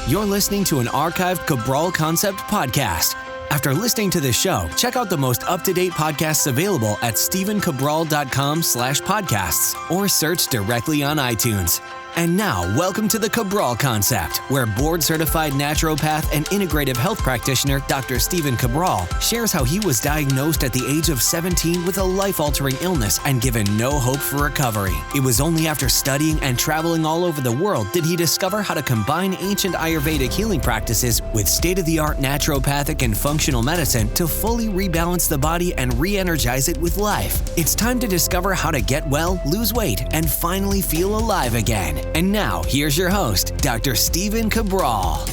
You're listening to an archived Cabral Concept podcast. After listening to this show, check out the most up-to-date podcasts available at stephencabral.com/podcasts or search directly on iTunes. And now, welcome to the Cabral Concept, where board-certified naturopath and integrative health practitioner Dr. Stephen Cabral shares how he was diagnosed at the age of 17 with a life-altering illness and given no hope for recovery. It was only after studying and traveling all over the world did he discover how to combine ancient Ayurvedic healing practices with state-of-the-art naturopathic and functional medicine to fully rebalance the body and re-energize it with life. It's time to discover how to get well, lose weight, and finally feel alive again. And now, here's your host, Dr. Stephen Cabral.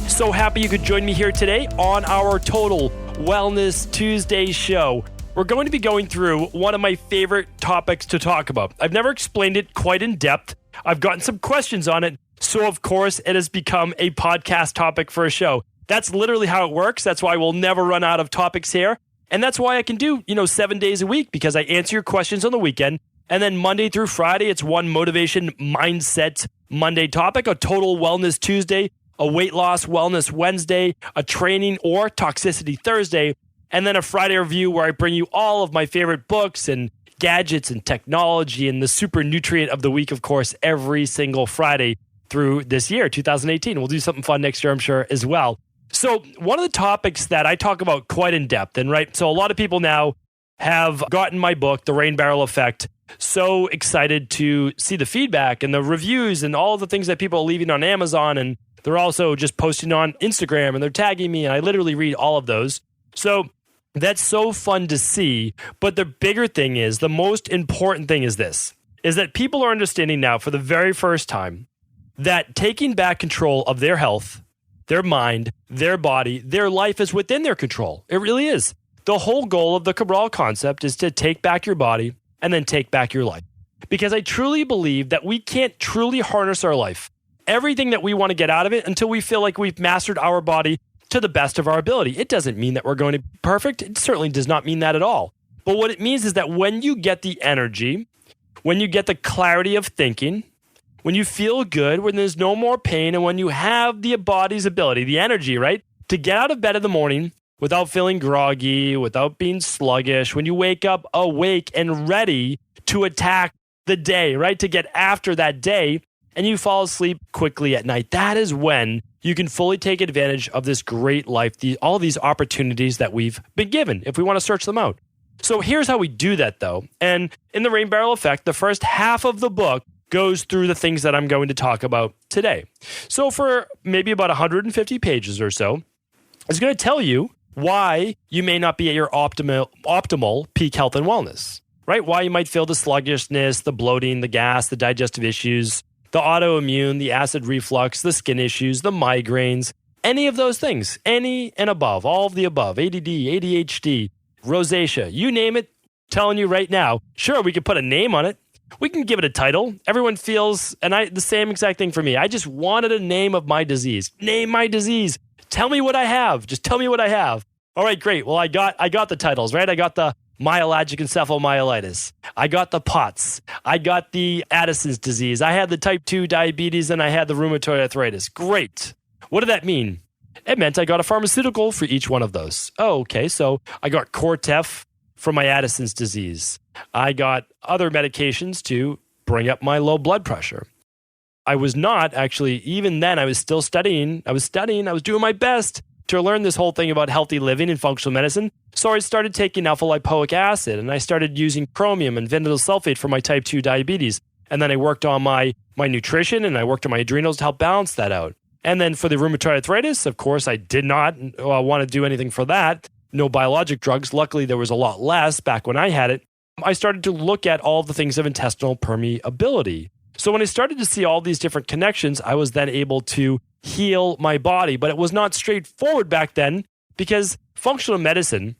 So happy you could join me here today on our Total Wellness Tuesday show. We're going to be going through one of my favorite topics to talk about. I've never explained it quite in depth. I've gotten some questions on it. So, of course, it has become a podcast topic for a show. That's literally how it works. That's why we'll never run out of topics here. And that's why I can do, 7 days a week, because I answer your questions on the weekend. And then Monday through Friday, it's one motivation mindset Monday topic, a total wellness Tuesday, a weight loss wellness Wednesday, a training or toxicity Thursday, and then a Friday review where I bring you all of my favorite books and gadgets and technology and the super nutrient of the week, of course, every single Friday through this year, 2018. We'll do something fun next year, I'm sure, as well. So one of the topics that I talk about quite in depth, and so a lot of people now have gotten my book, The Rain Barrel Effect. So excited to see the feedback and the reviews and all the things that people are leaving on Amazon. And they're also just posting on Instagram and they're tagging me. And I literally read all of those. So that's so fun to see. But the bigger thing is, the most important thing is this, is that people are understanding now for the very first time that taking back control of their health, their mind, their body, their life is within their control. It really is. The whole goal of the Cabral concept is to take back your body and then take back your life. Because I truly believe that we can't truly harness our life, everything that we want to get out of it, until we feel like we've mastered our body to the best of our ability. It doesn't mean that we're going to be perfect. It certainly does not mean that at all. But what it means is that when you get the energy, when you get the clarity of thinking, when you feel good, when there's no more pain, and when you have the body's ability, the energy, right, to get out of bed in the morning without feeling groggy, without being sluggish, when you wake up awake and ready to attack the day, right? To get after that day, and you fall asleep quickly at night, that is when you can fully take advantage of this great life, all these opportunities that we've been given, if we want to search them out. So here's how we do that, though. And in The Rain Barrel Effect, the first half of the book goes through the things that I'm going to talk about today. So for maybe about 150 pages or so, it's going to tell you why you may not be at your optimal peak health and wellness, right? Why you might feel the sluggishness, the bloating, the gas, the digestive issues, the autoimmune, the acid reflux, the skin issues, the migraines, any of those things, any and above, all of the above, ADD, ADHD, rosacea, you name it, telling you right now, sure, we could put a name on it. We can give it a title. Everyone feels, and the same exact thing for me. I just wanted a name of my disease. Name my disease. Tell me what I have. Just tell me what I have. All right, great. Well, I got the titles, right? I got the myalgic encephalomyelitis. I got the POTS. I got the Addison's disease. I had the type 2 diabetes, and I had the rheumatoid arthritis. Great. What did that mean? It meant I got a pharmaceutical for each one of those. Oh, okay. So I got Cortef for my Addison's disease. I got other medications to bring up my low blood pressure. I was not actually, even then, I was still studying. I was doing my best to learn this whole thing about healthy living and functional medicine. So I started taking alpha-lipoic acid, and I started using chromium and vindyl sulfate for my type 2 diabetes. And then I worked on my nutrition, and I worked on my adrenals to help balance that out. And then for the rheumatoid arthritis, of course, I did not want to do anything for that. No biologic drugs. Luckily, there was a lot less back when I had it. I started to look at all the things of intestinal permeability. So when I started to see all these different connections, I was then able to heal my body. But it was not straightforward back then because functional medicine,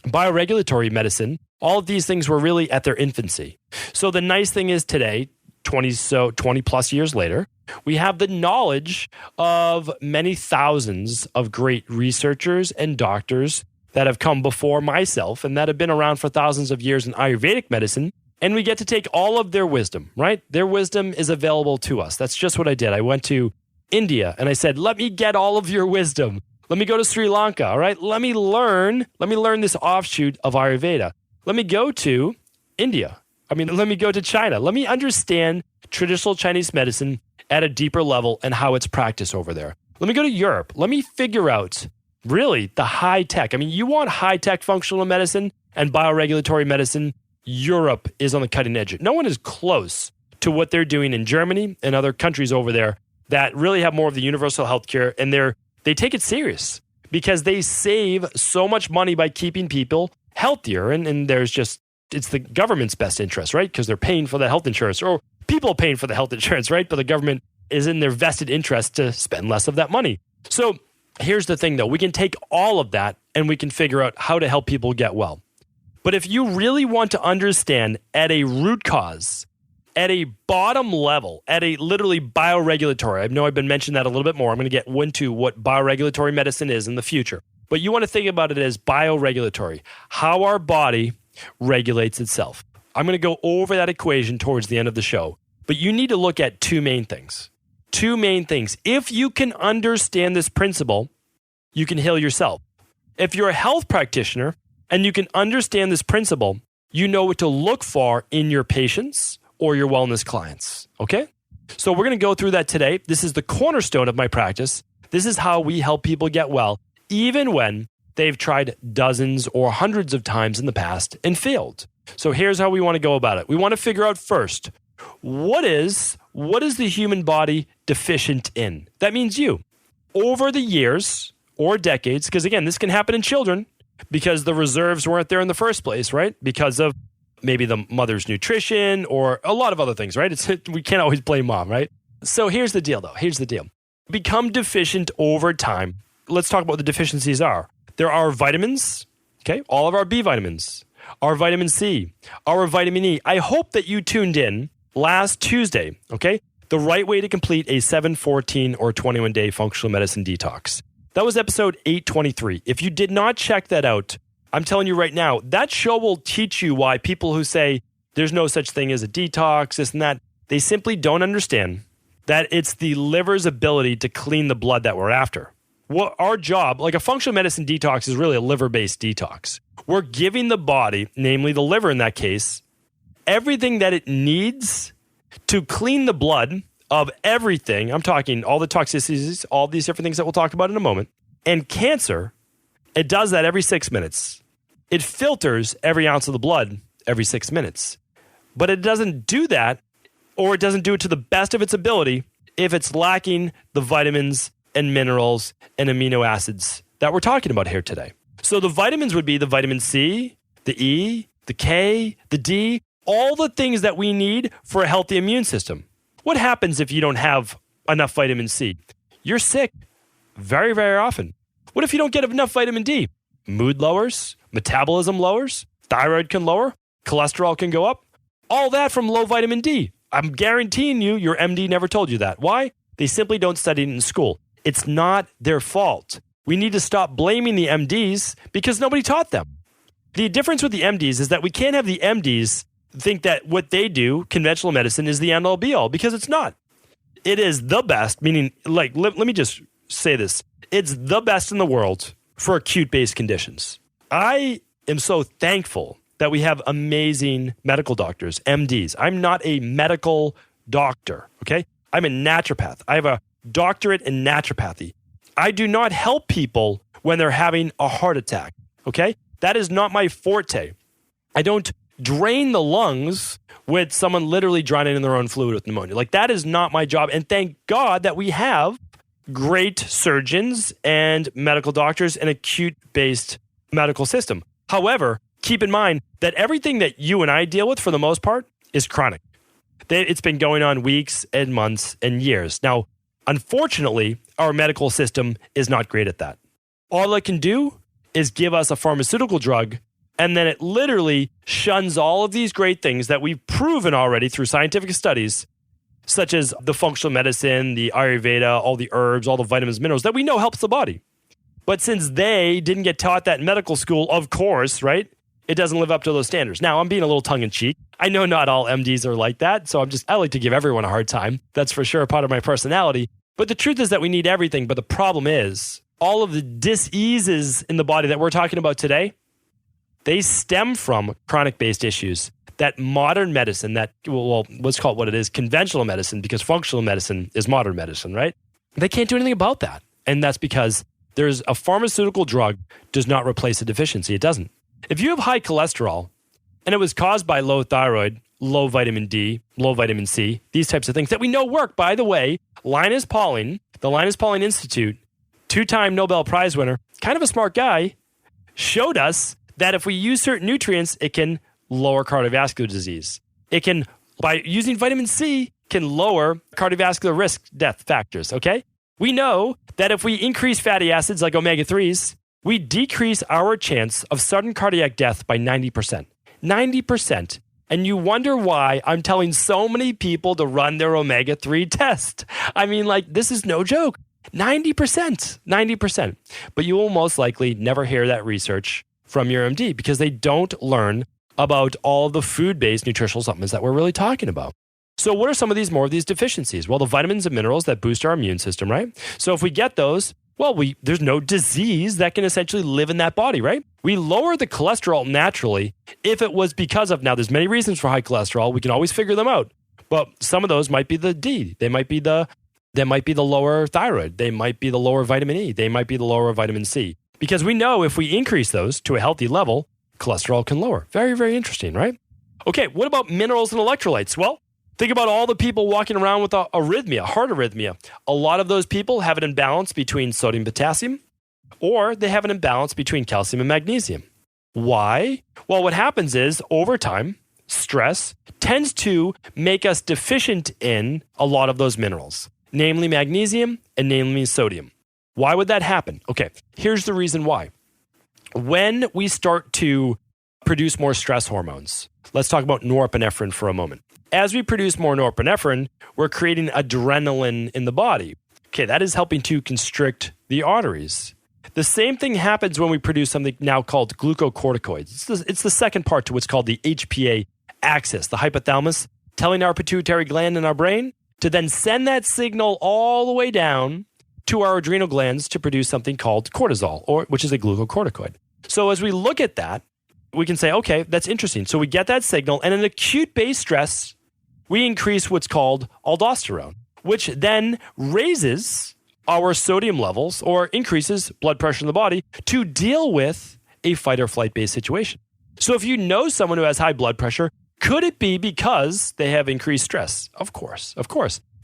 bioregulatory medicine, all of these things were really at their infancy. So the nice thing is today, 20 plus years later, we have the knowledge of many thousands of great researchers and doctors that have come before myself and that have been around for thousands of years in Ayurvedic medicine. And we get to take all of their wisdom, right? Their wisdom is available to us. That's just what I did. I went to India and I said, let me get all of your wisdom. Let me go to Sri Lanka, all right? Let me learn this offshoot of Ayurveda. Let me go to India. Let me go to China. Let me understand traditional Chinese medicine at a deeper level and how it's practiced over there. Let me go to Europe. Let me figure out really the high tech. You want high tech functional medicine and bioregulatory medicine. Europe is on the cutting edge. No one is close to what they're doing in Germany and other countries over there that really have more of the universal healthcare, and they take it serious because they save so much money by keeping people healthier. And there's just, it's the government's best interest, right? Because they're paying for the health insurance, or people paying for the health insurance, right? But the government is in their vested interest to spend less of that money. So here's the thing though, we can take all of that and we can figure out how to help people get well. But if you really want to understand at a root cause, at a bottom level, at a literally bioregulatory, I know I've been mentioning that a little bit more. I'm going to get into what bioregulatory medicine is in the future. But you want to think about it as bioregulatory, how our body regulates itself. I'm going to go over that equation towards the end of the show. But you need to look at two main things. Two main things. If you can understand this principle, you can heal yourself. If you're a health practitioner and you can understand this principle, you know what to look for in your patients or your wellness clients, okay? So we're going to go through that today. This is the cornerstone of my practice. This is how we help people get well, even when they've tried dozens or hundreds of times in the past and failed. So here's how we want to go about it. We want to figure out first, what is the human body deficient in? That means you. Over the years or decades, because again, this can happen in children because the reserves weren't there in the first place, right? Because of maybe the mother's nutrition or a lot of other things, right? We can't always blame mom, right? So here's the deal though. Here's the deal. Become deficient over time. Let's talk about what the deficiencies are. There are vitamins, okay? All of our B vitamins, our vitamin C, our vitamin E. I hope that you tuned in last Tuesday, okay? The right way to complete a 7, 14, or 21-day functional medicine detox. That was episode 823. If you did not check that out, I'm telling you right now, that show will teach you why people who say there's no such thing as a detox, this and that, they simply don't understand that it's the liver's ability to clean the blood that we're after. What our job, like a functional medicine detox, is really a liver-based detox. We're giving the body, namely the liver in that case, everything that it needs to clean the blood of everything. I'm talking all the toxicities, all these different things that we'll talk about in a moment. And cancer, it does that every 6 minutes. It filters every ounce of the blood every 6 minutes. But it doesn't do that, or it doesn't do it to the best of its ability if it's lacking the vitamins and minerals and amino acids that we're talking about here today. So the vitamins would be the vitamin C, the E, the K, the D, all the things that we need for a healthy immune system. What happens if you don't have enough vitamin C? You're sick very, very often. What if you don't get enough vitamin D? Mood lowers, metabolism lowers, thyroid can lower, cholesterol can go up. All that from low vitamin D. I'm guaranteeing you, your MD never told you that. Why? They simply don't study it in school. It's not their fault. We need to stop blaming the MDs because nobody taught them. The difference with the MDs is that we can't have the MDs think that what they do, conventional medicine, is the end-all be-all, because it's not. It is the best, meaning, like, let me just say this. It's the best in the world for acute-based conditions. I am so thankful that we have amazing medical doctors, MDs. I'm not a medical doctor, okay? I'm a naturopath. I have a doctorate in naturopathy. I do not help people when they're having a heart attack, okay? That is not my forte. I don't drain the lungs with someone literally drowning in their own fluid with pneumonia. Like, that is not my job. And thank God that we have great surgeons and medical doctors and acute-based medical system. However, keep in mind that everything that you and I deal with, for the most part, is chronic. It's been going on weeks and months and years. Now, unfortunately, our medical system is not great at that. All it can do is give us a pharmaceutical drug, and then it literally shuns all of these great things that we've proven already through scientific studies, such as the functional medicine, the Ayurveda, all the herbs, all the vitamins, minerals that we know helps the body. But since they didn't get taught that in medical school, of course, right? It doesn't live up to those standards. Now, I'm being a little tongue-in-cheek. I know not all MDs are like that, so I like to give everyone a hard time. That's for sure a part of my personality. But the truth is that we need everything. But the problem is all of the diseases in the body that we're talking about today, they stem from chronic-based issues that modern medicine, let's call it what it is, conventional medicine, because functional medicine is modern medicine, right? They can't do anything about that. And that's because there's a pharmaceutical drug does not replace a deficiency. It doesn't. If you have high cholesterol and it was caused by low thyroid, low vitamin D, low vitamin C, these types of things that we know work, by the way, Linus Pauling, the Linus Pauling Institute, 2-time Nobel Prize winner, kind of a smart guy, showed us that if we use certain nutrients, it can lower cardiovascular disease. It can, by using vitamin C, can lower cardiovascular risk death factors, okay? We know that if we increase fatty acids like omega-3s, we decrease our chance of sudden cardiac death by 90%. 90%. And you wonder why I'm telling so many people to run their omega-3 test. I mean, this is no joke. 90%. 90%. But you will most likely never hear that research from your MD because they don't learn about all the food-based nutritional supplements that we're really talking about. So what are some of these deficiencies? Well, the vitamins and minerals that boost our immune system, right? So if we get those, well, there's no disease that can essentially live in that body, right? We lower the cholesterol naturally if it was because of, now there's many reasons for high cholesterol. We can always figure them out. But some of those might be the D. They might be the lower thyroid. They might be the lower vitamin E. They might be the lower vitamin C. Because we know if we increase those to a healthy level, cholesterol can lower. Very, very interesting, right? Okay, what about minerals and electrolytes? Well, think about all the people walking around with arrhythmia, heart arrhythmia. A lot of those people have an imbalance between sodium and potassium, or they have an imbalance between calcium and magnesium. Why? Well, what happens is over time, stress tends to make us deficient in a lot of those minerals, namely magnesium and namely sodium. Why would that happen? Okay, here's the reason why. When we start to produce more stress hormones, let's talk about norepinephrine for a moment. As we produce more norepinephrine, we're creating adrenaline in the body. Okay, that is helping to constrict the arteries. The same thing happens when we produce something now called glucocorticoids. It's the second part to what's called the HPA axis, the hypothalamus, telling our pituitary gland in our brain to then send that signal all the way down to our adrenal glands to produce something called cortisol, which is a glucocorticoid. So as we look at that, we can say, okay, that's interesting. So we get that signal, and in acute-based stress, we increase what's called aldosterone, which then raises our sodium levels or increases blood pressure in the body to deal with a fight or flight-based situation. So if you know someone who has high blood pressure, could it be because they have increased stress? Of course.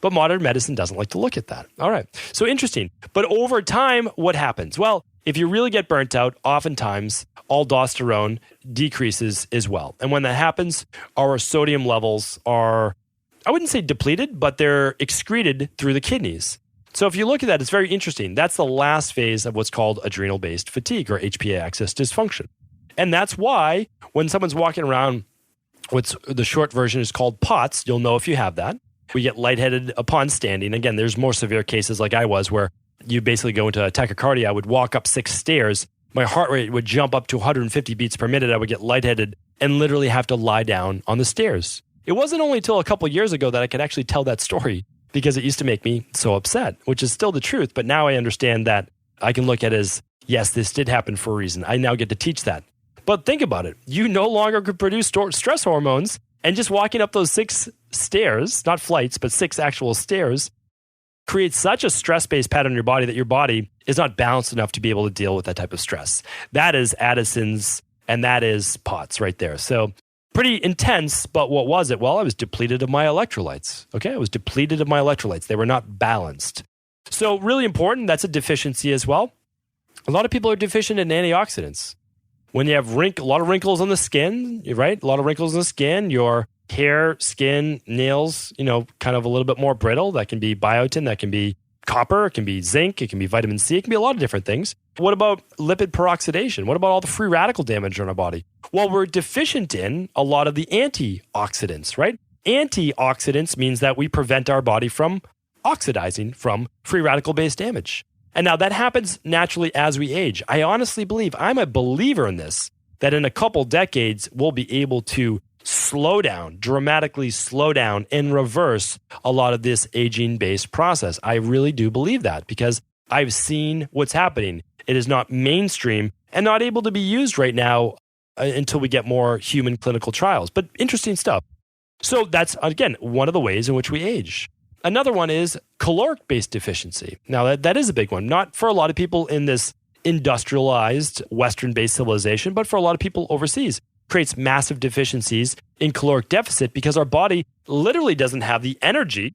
But modern medicine doesn't like to look at that. All right. So interesting. But over time, what happens? Well, if you really get burnt out, oftentimes aldosterone decreases as well. And when that happens, our sodium levels are, I wouldn't say depleted, but they're excreted through the kidneys. So if you look at that, it's very interesting. That's the last phase of what's called adrenal-based fatigue or HPA axis dysfunction. And that's why when someone's walking around, what's the short version is called POTS, you'll know if you have that. We get lightheaded upon standing. Again, there's more severe cases like I was where you basically go into a tachycardia. I would walk up 6 stairs. My heart rate would jump up to 150 beats per minute. I would get lightheaded and literally have to lie down on the stairs. It wasn't only until a couple of years ago that I could actually tell that story because it used to make me so upset, which is still the truth. But now I understand that I can look at it as, yes, this did happen for a reason. I now get to teach that. But think about it. You no longer could produce stress hormones, and just walking up those 6 stairs, not flights, but 6 actual stairs, creates such a stress-based pattern in your body that your body is not balanced enough to be able to deal with that type of stress. That is Addison's, and that is POTS right there. So pretty intense, but what was it? Well, I was depleted of my electrolytes. Okay, I was depleted of my electrolytes. They were not balanced. So really important, that's a deficiency as well. A lot of people are deficient in antioxidants. When you have a lot of wrinkles on the skin, right? A lot of wrinkles on the skin, your hair, skin, nails, kind of a little bit more brittle. That can be biotin, that can be copper, it can be zinc, it can be vitamin C, it can be a lot of different things. What about lipid peroxidation? What about all the free radical damage on our body? Well, we're deficient in a lot of the antioxidants, right? Antioxidants means that we prevent our body from oxidizing from free radical-based damage. And now that happens naturally as we age. I honestly believe, I'm a believer in this, that in a couple decades, we'll be able to dramatically slow down, and reverse a lot of this aging-based process. I really do believe that because I've seen what's happening. It is not mainstream and not able to be used right now until we get more human clinical trials. But interesting stuff. So that's, again, one of the ways in which we age. Another one is caloric-based deficiency. Now, that is a big one, not for a lot of people in this industrialized Western-based civilization, but for a lot of people overseas. Creates massive deficiencies in caloric deficit because our body literally doesn't have the energy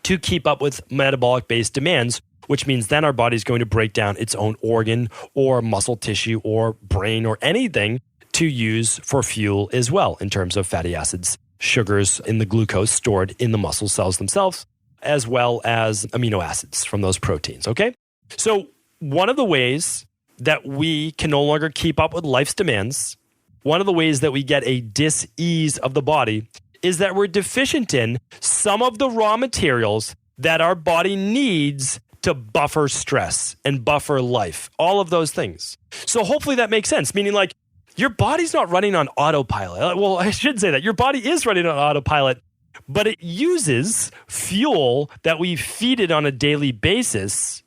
to keep up with metabolic-based demands, which means then our body's going to break down its own organ or muscle tissue or brain or anything to use for fuel as well in terms of fatty acids, sugars in the glucose stored in the muscle cells themselves, as well as amino acids from those proteins, okay? So one of the ways that we can no longer keep up with life's demands, one of the ways that we get a dis-ease of the body is that we're deficient in some of the raw materials that our body needs to buffer stress and buffer life, all of those things. So hopefully that makes sense, meaning like your body's not running on autopilot. Well, I should say that your body is running on autopilot, but it uses fuel that we feed it on a daily basis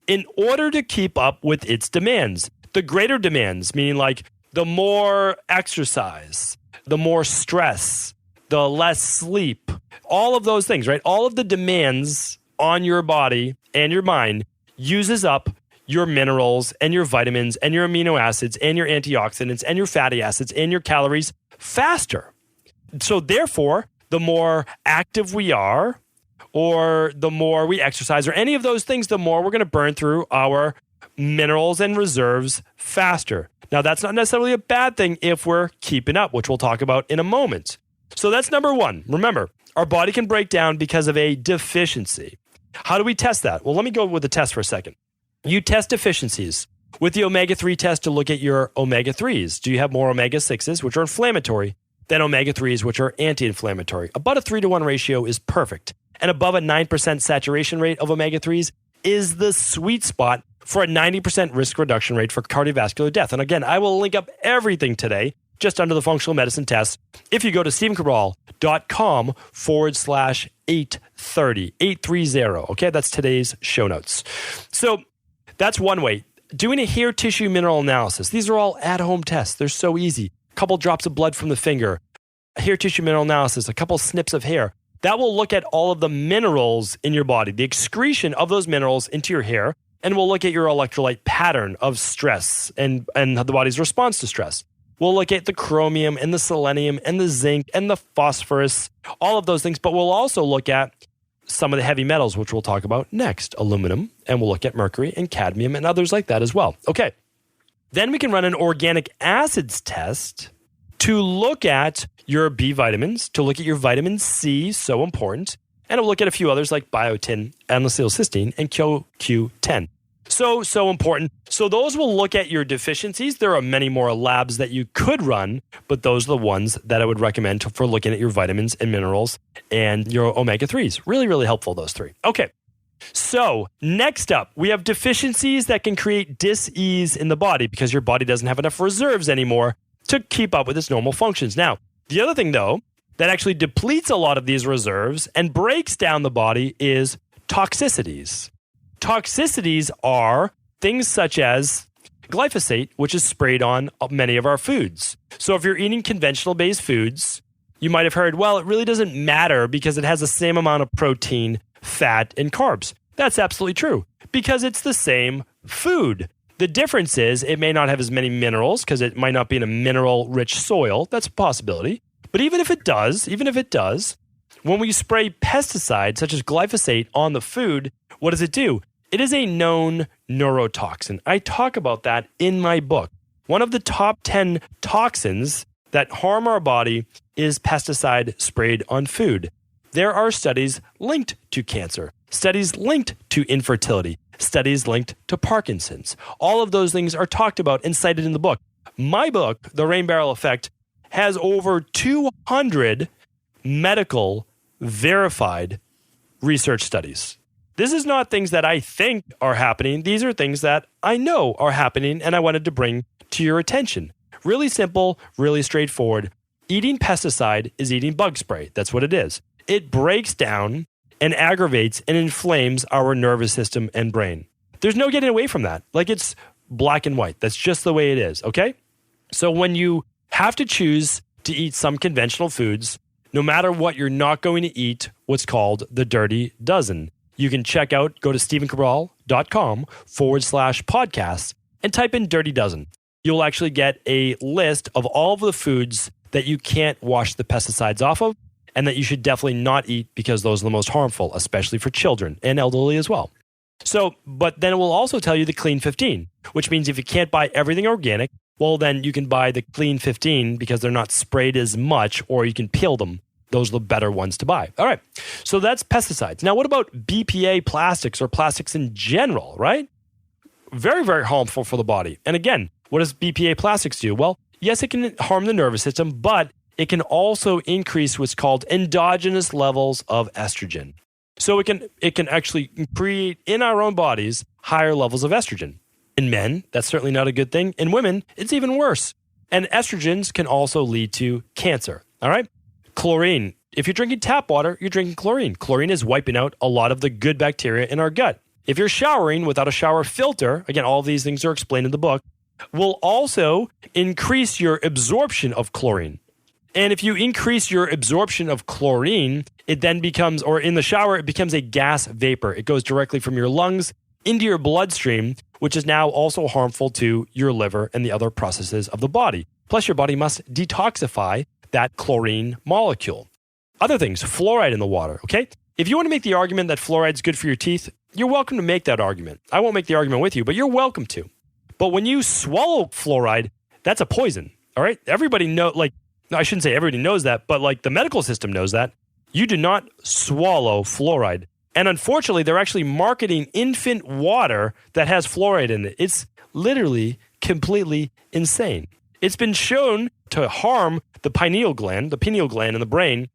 in order to keep up with its demands. The greater demands, meaning like the more exercise, the more stress, the less sleep, all of those things, right? All of the demands on your body and your mind uses up your minerals and your vitamins and your amino acids and your antioxidants and your fatty acids and your calories faster. So therefore, the more active we are or the more we exercise or any of those things, the more we're going to burn through our minerals and reserves faster. Now, that's not necessarily a bad thing if we're keeping up, which we'll talk about in a moment. So that's number one. Remember, our body can break down because of a deficiency. How do we test that? Well, let me go with the test for a second. You test deficiencies with the omega-3 test to look at your omega-3s. Do you have more omega-6s, which are inflammatory, than omega-3s, which are anti-inflammatory? About a 3-to-1 ratio is perfect. And above a 9% saturation rate of omega-3s is the sweet spot for a 90% risk reduction rate for cardiovascular death. And again, I will link up everything today just under the functional medicine test if you go to stephencabral.com/830. Okay, that's today's show notes. So that's one way. Doing a hair tissue mineral analysis. These are all at-home tests. They're so easy. A couple drops of blood from the finger, a hair tissue mineral analysis, a couple snips of hair. That will look at all of the minerals in your body, the excretion of those minerals into your hair, and we'll look at your electrolyte pattern of stress and the body's response to stress. We'll look at the chromium and the selenium and the zinc and the phosphorus, all of those things. But we'll also look at some of the heavy metals, which we'll talk about next, aluminum, and we'll look at mercury and cadmium and others like that as well. Okay. Then we can run an organic acids test to look at your B vitamins, to look at your vitamin C, so important, and we'll look at a few others like biotin, N-acetylcysteine, and CoQ10. So important. So those will look at your deficiencies. There are many more labs that you could run, but those are the ones that I would recommend for looking at your vitamins and minerals and your omega-3s. Really, really helpful, those three. Okay. So next up, we have deficiencies that can create dis-ease in the body because your body doesn't have enough reserves anymore to keep up with its normal functions. Now, the other thing, though, that actually depletes a lot of these reserves and breaks down the body is toxicities. Toxicities are things such as glyphosate, which is sprayed on many of our foods. So if you're eating conventional-based foods, you might have heard, well, it really doesn't matter because it has the same amount of protein, fat, and carbs. That's absolutely true because it's the same food. The difference is it may not have as many minerals because it might not be in a mineral-rich soil. That's a possibility. But even if it does, when we spray pesticides such as glyphosate on the food, what does it do? It is a known neurotoxin. I talk about that in my book. One of the top 10 toxins that harm our body is pesticide sprayed on food. There are studies linked to cancer, studies linked to infertility, studies linked to Parkinson's. All of those things are talked about and cited in the book. My book, The Rain Barrel Effect, has over 200 medical verified research studies. This is not things that I think are happening. These are things that I know are happening and I wanted to bring to your attention. Really simple, really straightforward. Eating pesticide is eating bug spray. That's what it is. It breaks down and aggravates and inflames our nervous system and brain. There's no getting away from that. Like, it's black and white. That's just the way it is, okay? So when you have to choose to eat some conventional foods, no matter what, you're not going to eat what's called the dirty dozen. You can go to stephencabral.com/podcast and type in dirty dozen. You'll actually get a list of all of the foods that you can't wash the pesticides off of and that you should definitely not eat because those are the most harmful, especially for children and elderly as well. So, but then it will also tell you the Clean 15, which means if you can't buy everything organic, well, then you can buy the Clean 15 because they're not sprayed as much, or you can peel them. Those are the better ones to buy. All right. So that's pesticides. Now, what about BPA plastics or plastics in general, right? Very, very harmful for the body. And again, what does BPA plastics do? Well, yes, it can harm the nervous system, but it can also increase what's called endogenous levels of estrogen. So it can actually create in our own bodies higher levels of estrogen. In men, that's certainly not a good thing. In women, it's even worse. And estrogens can also lead to cancer. All right? Chlorine. If you're drinking tap water, you're drinking chlorine. Chlorine is wiping out a lot of the good bacteria in our gut. If you're showering without a shower filter, again, all of these things are explained in the book, will also increase your absorption of chlorine. And if you increase your absorption of chlorine, it then becomes, or in the shower, it becomes a gas vapor. It goes directly from your lungs into your bloodstream, which is now also harmful to your liver and the other processes of the body. Plus, your body must detoxify that chlorine molecule. Other things, fluoride in the water, okay? If you want to make the argument that fluoride is good for your teeth, you're welcome to make that argument. I won't make the argument with you, but you're welcome to. But when you swallow fluoride, that's a poison, all right? Everybody I shouldn't say everybody knows that, but like the medical system knows that. You do not swallow fluoride. And unfortunately, they're actually marketing infant water that has fluoride in it. It's literally completely insane. It's been shown to harm the pineal gland in the brain.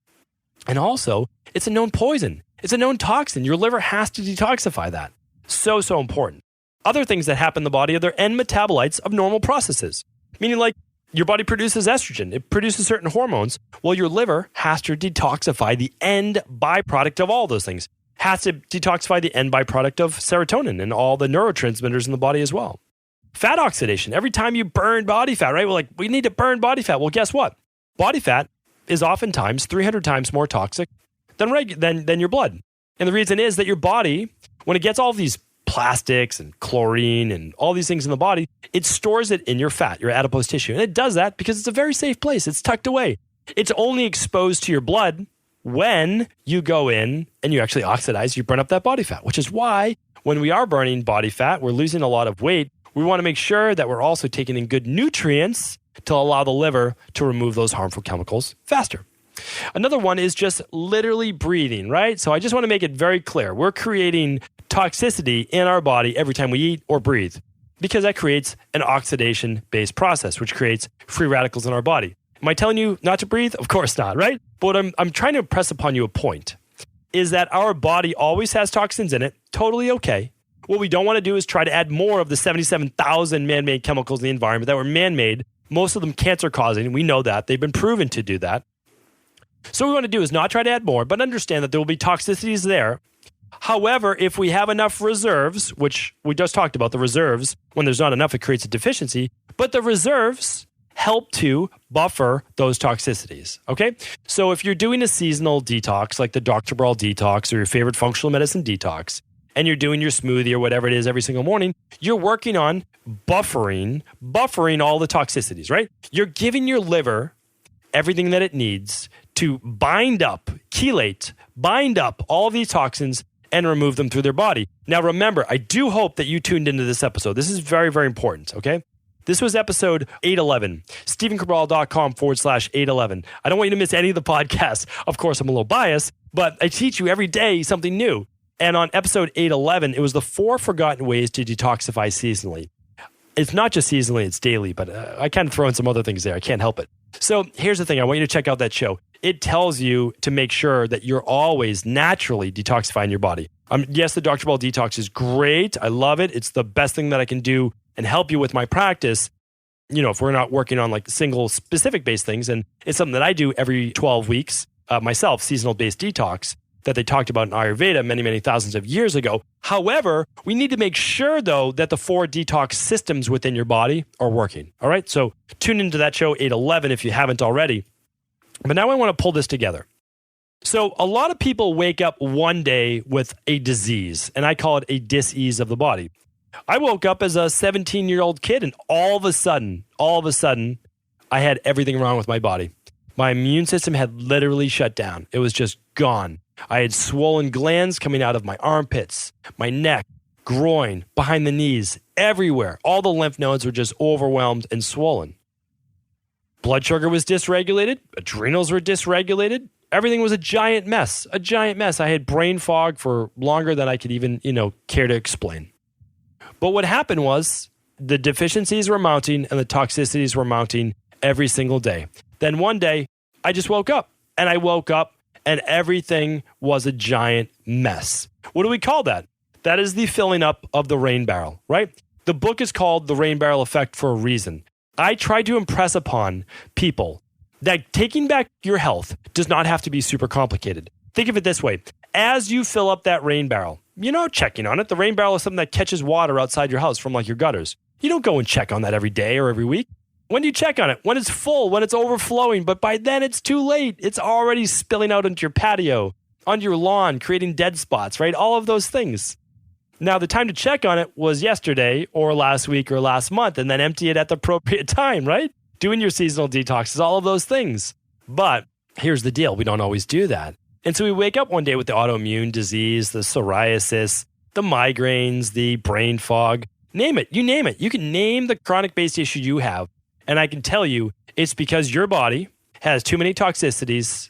And also, it's a known poison. It's a known toxin. Your liver has to detoxify that. So important. Other things that happen in the body are their end metabolites of normal processes. Meaning like your body produces estrogen. It produces certain hormones. Well, your liver has to detoxify the end byproduct of all those things. Has to detoxify the end byproduct of serotonin and all the neurotransmitters in the body as well. Fat oxidation. Every time you burn body fat, right? We need to burn body fat. Well, guess what? Body fat is oftentimes 300 times more toxic than your blood. And the reason is that your body, when it gets all these plastics and chlorine and all these things in the body, it stores it in your fat, your adipose tissue. And it does that because it's a very safe place. It's tucked away. It's only exposed to your blood when you go in and you actually oxidize, you burn up that body fat, which is why when we are burning body fat, we're losing a lot of weight. We want to make sure that we're also taking in good nutrients to allow the liver to remove those harmful chemicals faster. Another one is just literally breathing, right? So I just want to make it very clear. We're creating toxicity in our body every time we eat or breathe because that creates an oxidation-based process, which creates free radicals in our body. Am I telling you not to breathe? Of course not, right? But I'm trying to impress upon you a point, is that our body always has toxins in it, totally okay. What we don't want to do is try to add more of the 77,000 man-made chemicals in the environment that were man-made, most of them cancer-causing. We know that. They've been proven to do that. So what we want to do is not try to add more, but understand that there will be toxicities there. However, if we have enough reserves, which we just talked about, the reserves, when there's not enough, it creates a deficiency, but the reserves help to buffer those toxicities, okay? So if you're doing a seasonal detox, like the Dr. Cabral detox or your favorite functional medicine detox, and you're doing your smoothie or whatever it is every single morning, you're working on buffering all the toxicities, right? You're giving your liver everything that it needs to bind up all of these toxins and remove them through their body. Now, remember, I do hope that you tuned into this episode. This is very, very important, okay? This was episode 811, stephencabral.com/811. I don't want you to miss any of the podcasts. Of course, I'm a little biased, but I teach you every day something new. And on episode 811, it was the 4 forgotten ways to detoxify seasonally. It's not just seasonally, it's daily, but I kind of throw in some other things there. I can't help it. So here's the thing. I want you to check out that show. It tells you to make sure that you're always naturally detoxifying your body. Yes, the Dr. Cabral detox is great. I love it. It's the best thing that I can do and help you with my practice. if we're not working on like single specific based things, and it's something that I do every 12 weeks myself, seasonal based detox that they talked about in Ayurveda many, many thousands of years ago. However, we need to make sure though that the 4 detox systems within your body are working. All right. So tune into that show 811 if you haven't already. But now I want to pull this together. So a lot of people wake up one day with a disease, and I call it a dis-ease of the body. I woke up as a 17-year-old kid, and all of a sudden, I had everything wrong with my body. My immune system had literally shut down. It was just gone. I had swollen glands coming out of my armpits, my neck, groin, behind the knees, everywhere. All the lymph nodes were just overwhelmed and swollen. Blood sugar was dysregulated. Adrenals were dysregulated. Everything was a giant mess, I had brain fog for longer than I could even, care to explain. But what happened was the deficiencies were mounting and the toxicities were mounting every single day. Then one day I just woke up and everything was a giant mess. What do we call that? That is the filling up of the rain barrel, right? The book is called The Rain Barrel Effect for a reason. I tried to impress upon people that taking back your health does not have to be super complicated. Think of it this way. As you fill up that rain barrel, checking on it. The rain barrel is something that catches water outside your house from like your gutters. You don't go and check on that every day or every week. When do you check on it? When it's full, when it's overflowing, but by then it's too late. It's already spilling out into your patio, onto your lawn, creating dead spots, right? All of those things. Now, the time to check on it was yesterday or last week or last month, and then empty it at the appropriate time, right? Doing your seasonal detoxes, all of those things. But here's the deal. We don't always do that. And so we wake up one day with the autoimmune disease, the psoriasis, the migraines, the brain fog, name it. You name it. You can name the chronic-based issue you have. And I can tell you it's because your body has too many toxicities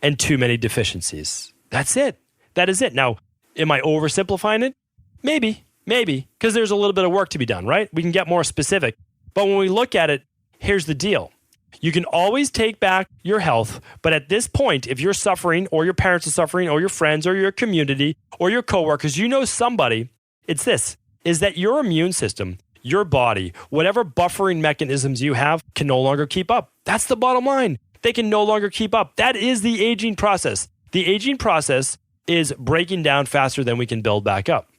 and too many deficiencies. That's it. That is it. Now, am I oversimplifying it? Maybe, because there's a little bit of work to be done, right? We can get more specific. But when we look at it, here's the deal. You can always take back your health, but at this point, if you're suffering or your parents are suffering or your friends or your community or your coworkers, somebody, it's this, is that your immune system, your body, whatever buffering mechanisms you have can no longer keep up. That's the bottom line. They can no longer keep up. That is the aging process. The aging process is breaking down faster than we can build back up.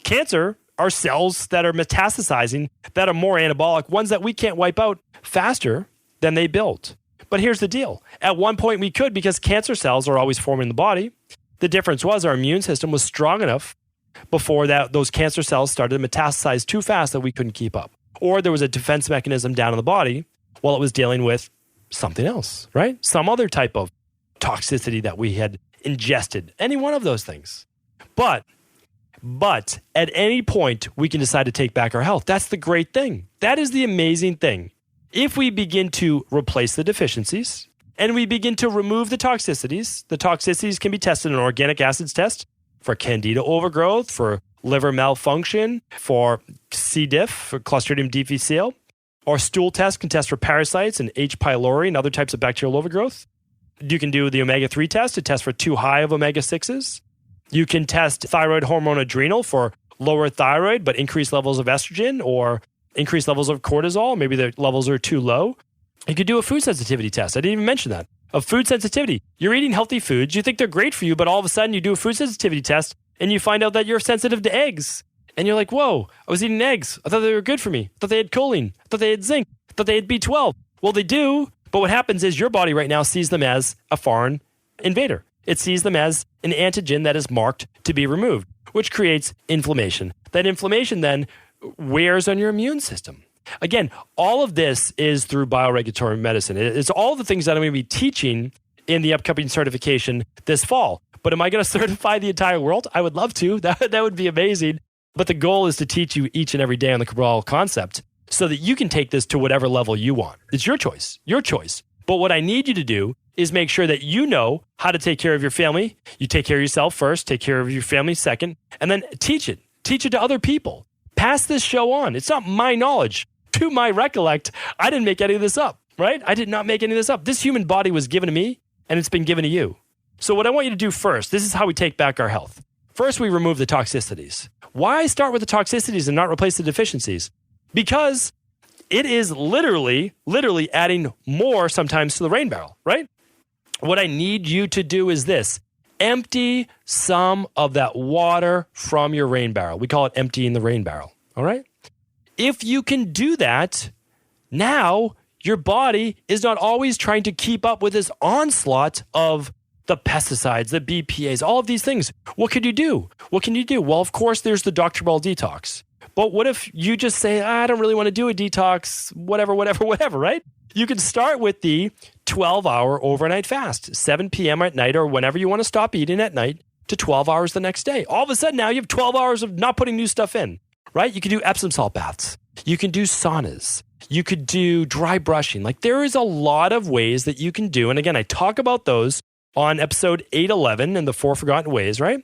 Cancer are cells that are metastasizing, that are more anabolic, ones that we can't wipe out faster than they built. But here's the deal. At one point we could, because cancer cells are always forming in the body. The difference was our immune system was strong enough before that those cancer cells started to metastasize too fast that we couldn't keep up. Or there was a defense mechanism down in the body while it was dealing with something else, right? Some other type of toxicity that we had ingested. Any one of those things. But at any point, we can decide to take back our health. That's the great thing. That is the amazing thing. If we begin to replace the deficiencies and we begin to remove the toxicities can be tested in an organic acids test for candida overgrowth, for liver malfunction, for C. diff, for Clostridium difficile, or stool test can test for parasites and H. pylori and other types of bacterial overgrowth. You can do the omega-3 test to test for too high of omega-6s. You can test thyroid hormone adrenal for lower thyroid, but increased levels of estrogen or increased levels of cortisol. Maybe the levels are too low. You could do a food sensitivity test. I didn't even mention that. A food sensitivity. You're eating healthy foods. You think they're great for you, but all of a sudden you do a food sensitivity test and you find out that you're sensitive to eggs. And you're like, whoa, I was eating eggs. I thought they were good for me. I thought they had choline. I thought they had zinc. I thought they had B12. Well, they do. But what happens is your body right now sees them as a foreign invader. It sees them as an antigen that is marked to be removed, which creates inflammation. That inflammation then wears on your immune system. Again, all of this is through bioregulatory medicine. It's all the things that I'm going to be teaching in the upcoming certification this fall. But am I going to certify the entire world? I would love to. That would be amazing. But the goal is to teach you each and every day on the Cabral concept so that you can take this to whatever level you want. It's your choice. But what I need you to do is make sure that you know how to take care of your family. You take care of yourself first, take care of your family second, and then teach it. Teach it to other people. Pass this show on. It's not my knowledge. To my recollect, I didn't make any of this up, right? I did not make any of this up. This human body was given to me, and it's been given to you. So what I want you to do first, this is how we take back our health. First, we remove the toxicities. Why start with the toxicities and not replace the deficiencies? Because it is literally adding more sometimes to the rain barrel, right? What I need you to do is this. Empty some of that water from your rain barrel. We call it emptying the rain barrel, all right? If you can do that, now your body is not always trying to keep up with this onslaught of the pesticides, the BPAs, all of these things. What could you do? What can you do? Well, of course, there's the Dr. Cabral detox. But what if you just say, I don't really want to do a detox, whatever, right? You can start with the 12-hour overnight fast, 7 p.m. at night or whenever you want to stop eating at night to 12 hours the next day. All of a sudden now you have 12 hours of not putting new stuff in, right? You can do Epsom salt baths. You can do saunas. You could do dry brushing. Like there is a lot of ways that you can do. And again, I talk about those on episode 811 and the 4 Forgotten Ways, right?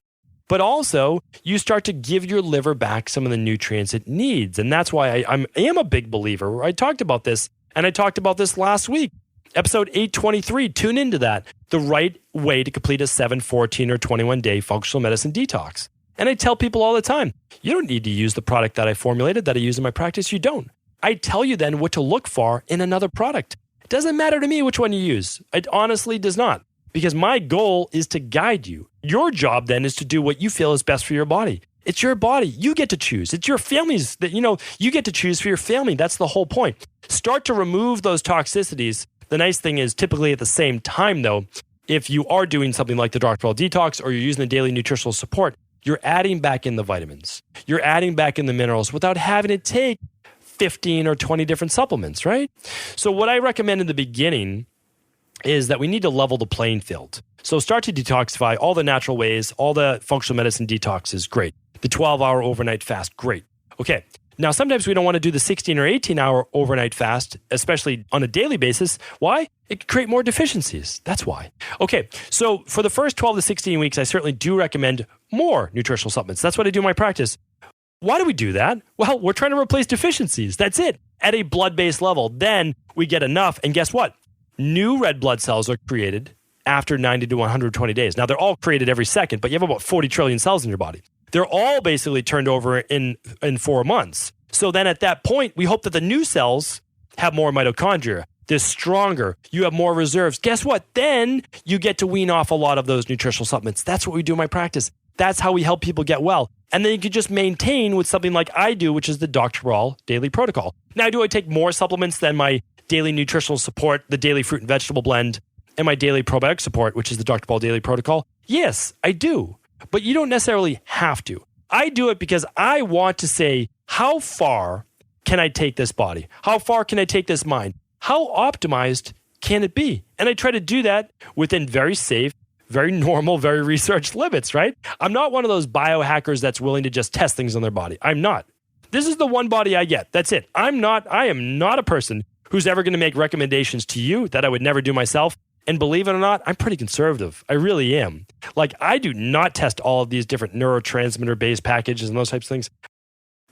But also you start to give your liver back some of the nutrients it needs. And that's why I am a big believer. I talked about this and I talked about this last week. Episode 823, tune into that. The right way to complete a 7, 14, or 21-day functional medicine detox. And I tell people all the time, you don't need to use the product that I formulated, that I use in my practice. You don't. I tell you then what to look for in another product. It doesn't matter to me which one you use. It honestly does not. Because my goal is to guide you. Your job then is to do what you feel is best for your body. It's your body. You get to choose. It's your family's that, you get to choose for your family. That's the whole point. Start to remove those toxicities. The nice thing is typically at the same time though, if you are doing something like the Dr. Cabral detox or you're using the daily nutritional support, you're adding back in the vitamins. You're adding back in the minerals without having to take 15 or 20 different supplements, right? So what I recommend in the beginning is that we need to level the playing field. So start to detoxify all the natural ways, all the functional medicine detoxes, great. The 12-hour overnight fast, great. Okay, now sometimes we don't want to do the 16 or 18-hour overnight fast, especially on a daily basis. Why? It can create more deficiencies. That's why. Okay, so for the first 12 to 16 weeks, I certainly do recommend more nutritional supplements. That's what I do in my practice. Why do we do that? Well, we're trying to replace deficiencies. That's it. At a blood-based level, then we get enough. And guess what? New red blood cells are created after 90 to 120 days. Now, they're all created every second, but you have about 40 trillion cells in your body. They're all basically turned over in 4 months. So then at that point, we hope that the new cells have more mitochondria. They're stronger. You have more reserves. Guess what? Then you get to wean off a lot of those nutritional supplements. That's what we do in my practice. That's how we help people get well. And then you could just maintain with something like I do, which is the Dr. Cabral Daily Protocol. Now, do I take more supplements than my daily nutritional support, the daily fruit and vegetable blend, and my daily probiotic support, which is the Dr. Cabral Daily Protocol? Yes, I do. But you don't necessarily have to. I do it because I want to say, how far can I take this body? How far can I take this mind? How optimized can it be? And I try to do that within very safe, very normal, very researched limits, right? I'm not one of those biohackers that's willing to just test things on their body. I'm not. This is the one body I get. That's it. I am not a person who's ever going to make recommendations to you that I would never do myself. And believe it or not, I'm pretty conservative. I really am. Like, I do not test all of these different neurotransmitter-based packages and those types of things.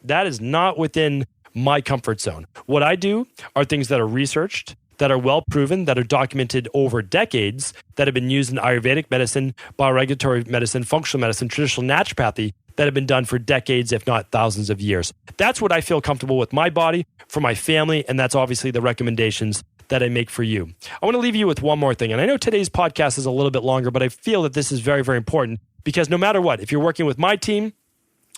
That is not within my comfort zone. What I do are things that are researched, that are well proven, that are documented over decades, that have been used in Ayurvedic medicine, bioregulatory medicine, functional medicine, traditional naturopathy, that have been done for decades, if not thousands of years. That's what I feel comfortable with my body, for my family, and that's obviously the recommendations that I make for you. I want to leave you with one more thing. And I know today's podcast is a little bit longer, but I feel that this is very, very important because no matter what, if you're working with my team,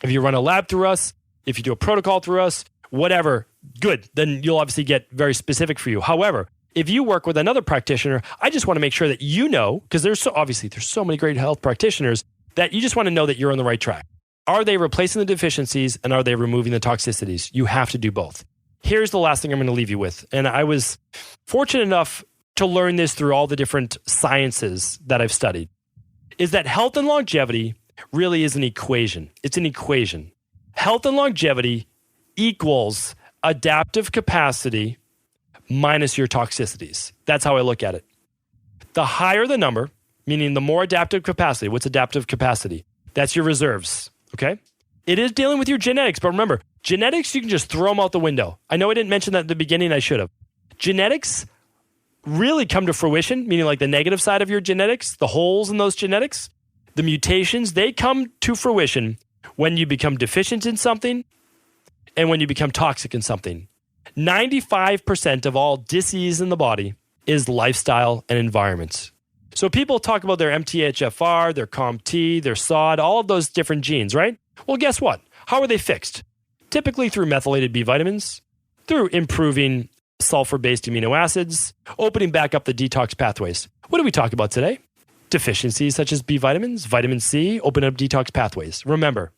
if you run a lab through us, if you do a protocol through us, whatever, good, then you'll obviously get very specific for you. However, if you work with another practitioner, I just want to make sure that you know, because there's so many great health practitioners, that you just want to know that you're on the right track. Are they replacing the deficiencies and are they removing the toxicities? You have to do both. Here's the last thing I'm going to leave you with. And I was fortunate enough to learn this through all the different sciences that I've studied, is that health and longevity really is an equation. It's an equation. Health and longevity equals adaptive capacity minus your toxicities. That's how I look at it. The higher the number, meaning the more adaptive capacity. What's adaptive capacity? That's your reserves, okay? It is dealing with your genetics, but remember, genetics, you can just throw them out the window. I know I didn't mention that at the beginning, I should have. Genetics really come to fruition, meaning like the negative side of your genetics, the holes in those genetics, the mutations, they come to fruition when you become deficient in something and when you become toxic in something. 95% of all disease in the body is lifestyle and environment. So people talk about their MTHFR, their COMT, their SOD, all of those different genes, right? Well, guess what? How are they fixed? Typically through methylated B vitamins, through improving sulfur-based amino acids, opening back up the detox pathways. What do we talk about today? Deficiencies such as B vitamins, vitamin C, open up detox pathways. Remember,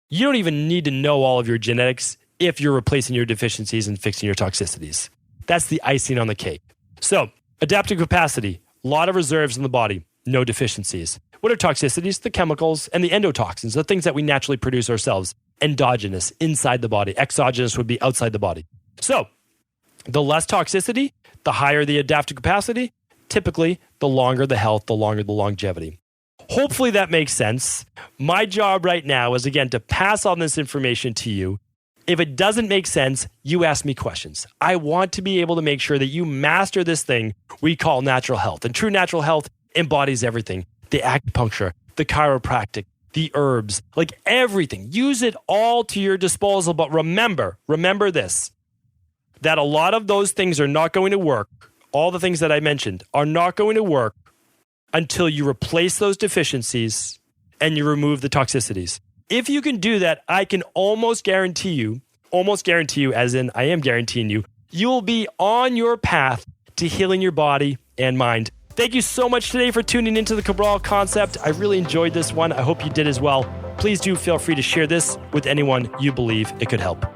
you don't even need to know all of your genetics if you're replacing your deficiencies and fixing your toxicities. That's the icing on the cake. So, adaptive capacity, a lot of reserves in the body, no deficiencies. What are toxicities? The chemicals and the endotoxins, the things that we naturally produce ourselves. Endogenous, inside the body. Exogenous would be outside the body. So, the less toxicity, the higher the adaptive capacity, typically the longer the health, the longer the longevity. Hopefully that makes sense. My job right now is, again, to pass on this information to you. If it doesn't make sense, you ask me questions. I want to be able to make sure that you master this thing we call natural health. And true natural health embodies everything. The acupuncture, the chiropractic, the herbs, like everything. Use it all to your disposal. But remember this, that a lot of those things are not going to work. All the things that I mentioned are not going to work until you replace those deficiencies and you remove the toxicities. If you can do that, I can almost guarantee you, as in I am guaranteeing you, you'll be on your path to healing your body and mind. Thank you so much today for tuning into the Cabral Concept. I really enjoyed this one. I hope you did as well. Please do feel free to share this with anyone you believe it could help.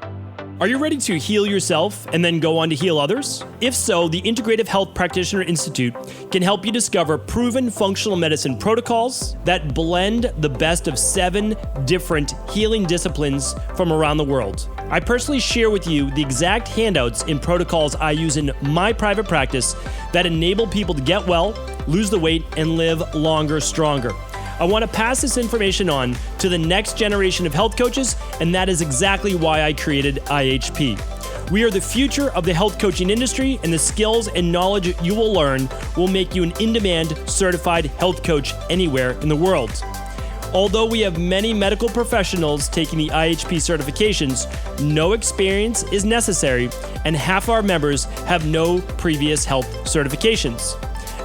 Are you ready to heal yourself and then go on to heal others? If so, the Integrative Health Practitioner Institute can help you discover proven functional medicine protocols that blend the best of 7 different healing disciplines from around the world. I personally share with you the exact handouts and protocols I use in my private practice that enable people to get well, lose the weight, and live longer, stronger. I want to pass this information on to the next generation of health coaches, and that is exactly why I created IHP. We are the future of the health coaching industry, and the skills and knowledge you will learn will make you an in-demand certified health coach anywhere in the world. Although we have many medical professionals taking the IHP certifications, no experience is necessary, and half our members have no previous health certifications.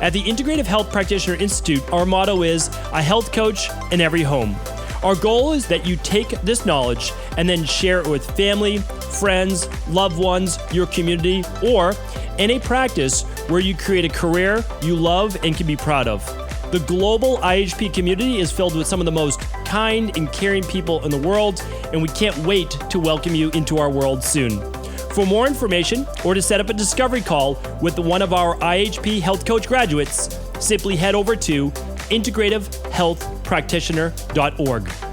At the Integrative Health Practitioner Institute, our motto is a health coach in every home. Our goal is that you take this knowledge and then share it with family, friends, loved ones, your community, or in a practice where you create a career you love and can be proud of. The global IHP community is filled with some of the most kind and caring people in the world, and we can't wait to welcome you into our world soon. For more information or to set up a discovery call with one of our IHP Health Coach graduates, simply head over to integrativehealthpractitioner.org.